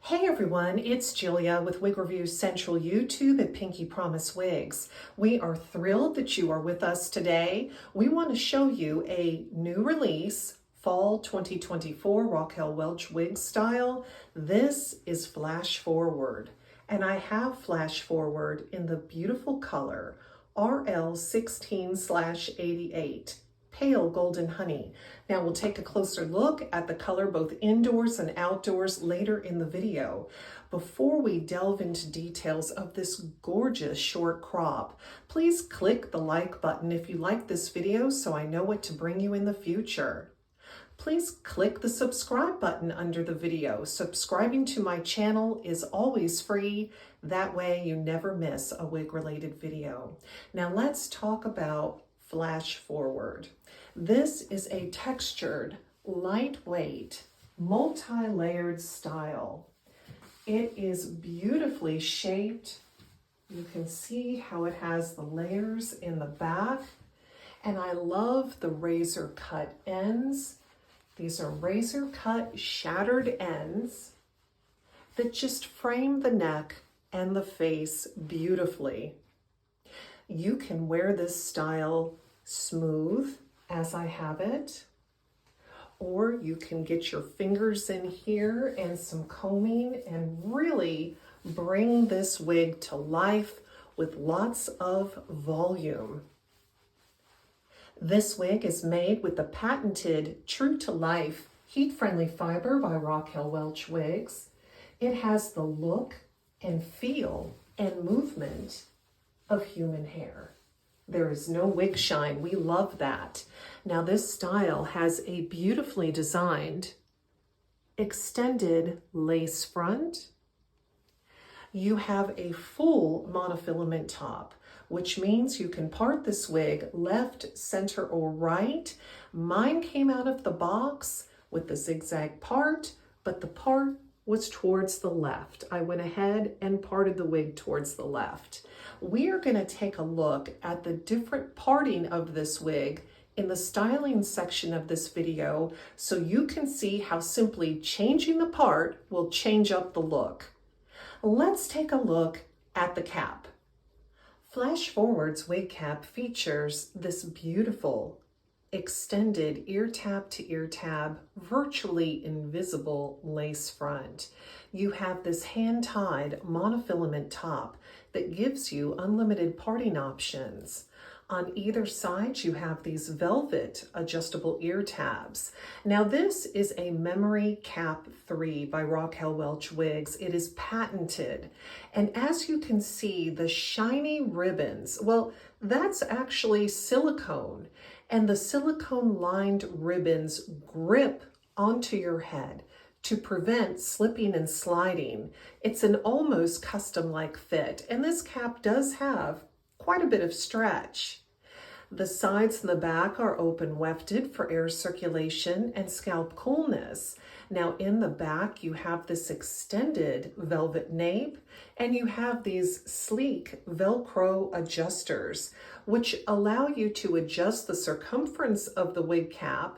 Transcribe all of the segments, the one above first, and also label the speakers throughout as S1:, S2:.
S1: Hey everyone, it's Julia with Wig Review Central YouTube at Pinkee Promise Wigs. We are thrilled that you are with us today. We want to show you a new release, Fall 2024 RAQUEL Welch Wig style. This is Flash Forward, and I have Flash Forward in the beautiful color RL16/88. Pale Golden Honey. Now we'll take a closer look at the color both indoors and outdoors later in the video. Before we delve into details of this gorgeous short crop, please click the like button if you like this video so I know what to bring you in the future. Please click the subscribe button under the video. Subscribing to my channel is always free. That way you never miss a wig-related video. Now let's talk about Flash Forward. This is a textured, lightweight, multi-layered style. It is beautifully shaped. You can see how it has the layers in the back. And I love the razor cut ends. These are razor cut shattered ends that just frame the neck and the face beautifully. You can wear this style smooth, as I have it, or you can get your fingers in here and some combing and really bring this wig to life with lots of volume. This wig is made with the patented True to Life heat-friendly fiber by RAQUEL Welch Wigs. It has the look and feel and movement of human hair. There is no wig shine. We love that. Now this style has a beautifully designed extended lace front. You have a full monofilament top, which means you can part this wig left, center, or right. Mine came out of the box with the zigzag part, but the part was towards the left. I went ahead and parted the wig towards the left. We are going to take a look at the different parting of this wig in the styling section of this video so you can see how simply changing the part will change up the look. Let's take a look at the cap. Flash Forward's wig cap features this beautiful extended ear tab to ear tab, virtually invisible lace front. You have this hand-tied monofilament top that gives you unlimited parting options. On either side, you have these velvet adjustable ear tabs. Now this is a Memory Cap 3 by RAQUEL Welch Wigs. It is patented. And as you can see, the shiny ribbons, well, that's actually silicone. And the silicone-lined ribbons grip onto your head to prevent slipping and sliding. It's an almost custom-like fit, and this cap does have quite a bit of stretch. The sides and the back are open wefted for air circulation and scalp coolness. Now in the back, you have this extended velvet nape, and you have these sleek Velcro adjusters, which allow you to adjust the circumference of the wig cap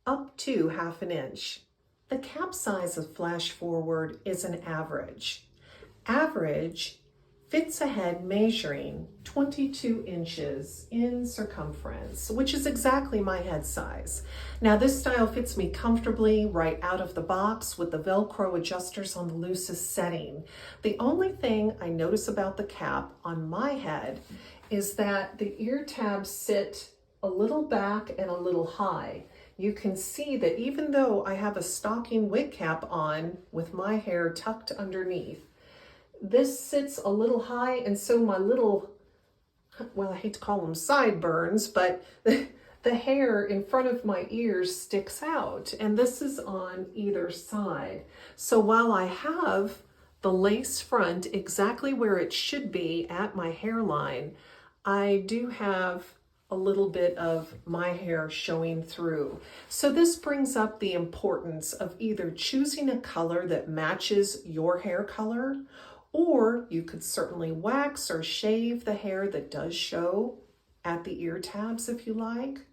S1: up to 1/2 inch. The cap size of Flash Forward is an average. Average fits a head measuring 22 inches in circumference, which is exactly my head size. Now this style fits me comfortably right out of the box with the Velcro adjusters on the loosest setting. The only thing I notice about the cap on my head is that the ear tabs sit a little back and a little high. You can see that even though I have a stocking wig cap on with my hair tucked underneath, this sits a little high, and so my little, well, I hate to call them sideburns, but the hair in front of my ears sticks out, and this is on either side. So while I have the lace front exactly where it should be at my hairline, I do have a little bit of my hair showing through. So this brings up the importance of either choosing a color that matches your hair color, or you could certainly wax or shave the hair that does show at the ear tabs if you like.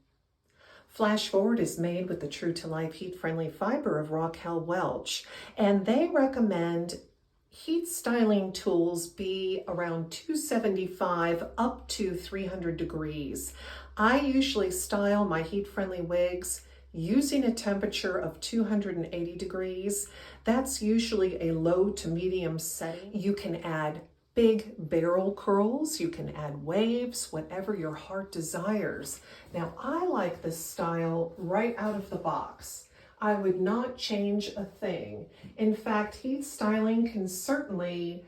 S1: Flash Forward is made with the true to life heat friendly fiber of RAQUEL Welch, and they recommend heat styling tools be around 275 up to 300 degrees. I usually style my heat friendly wigs using a temperature of 280 degrees. That's usually a low to medium setting. You can add big barrel curls, you can add waves, whatever your heart desires. Now, I like this style right out of the box. I would not change a thing. In fact, heat styling can certainly,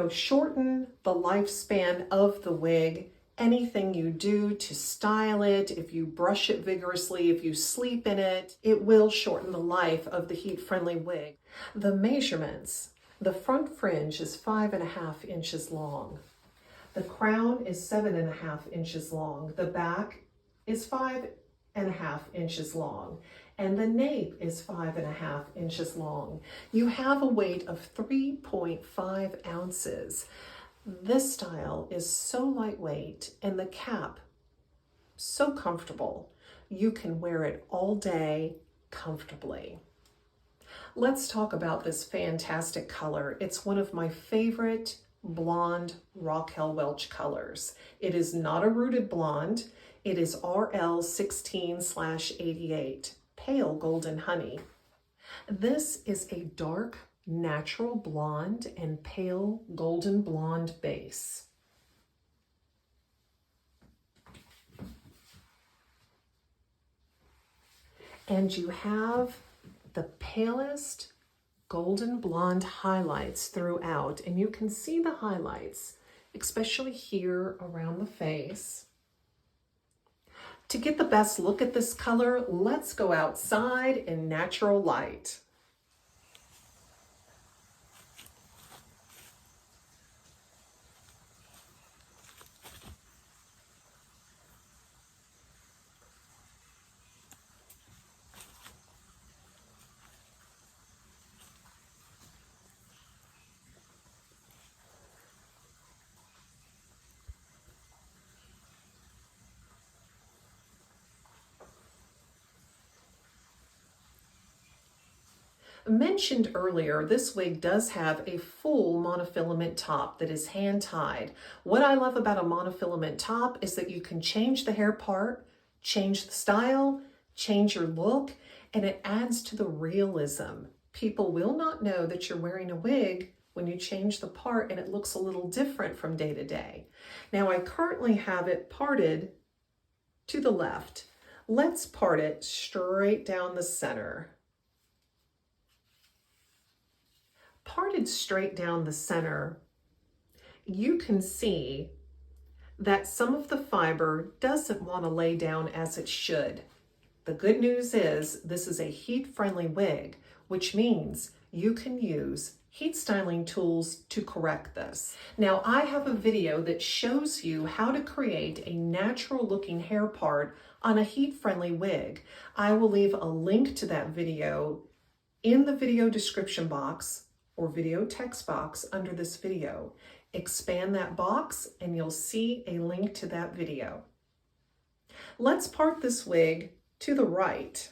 S1: shorten the lifespan of the wig. Anything you do to style it, if you brush it vigorously, if you sleep in it, it will shorten the life of the heat-friendly wig. The measurements. The front fringe is 5.5 inches long. The crown is 7.5 inches long. The back is 5.5 inches long. And the nape is 5.5 inches long. You have a weight of 3.5 ounces. This style is so lightweight and the cap so comfortable. You can wear it all day comfortably. Let's talk about this fantastic color. It's one of my favorite blonde RAQUEL Welch colors. It is not a rooted blonde. It is RL 16/88, pale golden honey. This is a dark natural blonde and pale golden blonde base. And you have the palest golden blonde highlights throughout, and you can see the highlights, especially here around the face. To get the best look at this color, let's go outside in natural light. Mentioned earlier, this wig does have a full monofilament top that is hand tied. What I love about a monofilament top is that you can change the hair part, change the style, change your look, and it adds to the realism. People will not know that you're wearing a wig when you change the part and it looks a little different from day to day. Now, I currently have it parted to the left. Let's part it straight down the center. Parted straight down the center, you can see that some of the fiber doesn't want to lay down as it should. The good news is this is a heat-friendly wig, which means you can use heat styling tools to correct this. Now, I have a video that shows you how to create a natural looking hair part on a heat-friendly wig. I will leave a link to that video in the video description box or video text box under this video. Expand that box and you'll see a link to that video. Let's part this wig to the right.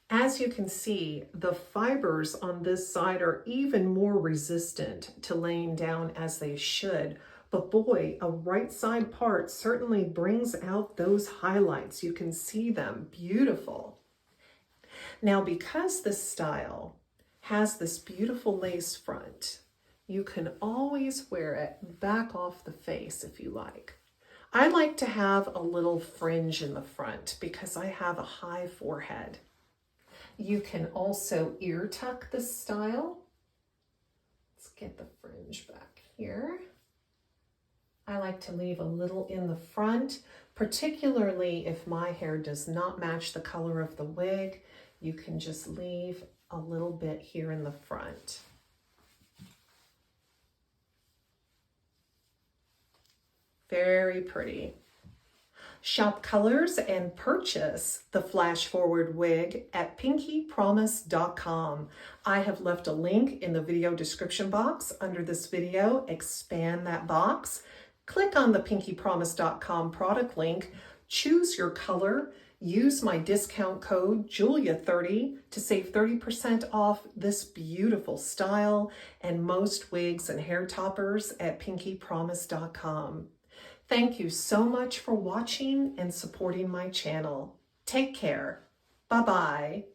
S1: As you can see, the fibers on this side are even more resistant to laying down as they should. But boy, a right side part certainly brings out those highlights. You can see them, beautiful. Now, because this style has this beautiful lace front, you can always wear it back off the face if you like. I like to have a little fringe in the front because I have a high forehead. You can also ear tuck this style. Let's get the fringe back here. I like to leave a little in the front, particularly if my hair does not match the color of the wig. You can just leave a little bit here in the front. Very pretty. Shop colors and purchase the Flash Forward wig at PinkeePromise.com. I have left a link in the video description box under this video. Expand that box Click on the PinkeePromise.com product link, choose your color, use my discount code Julia30 to save 30% off this beautiful style and most wigs and hair toppers at PinkeePromise.com. Thank you so much for watching and supporting my channel. Take care. Bye-bye.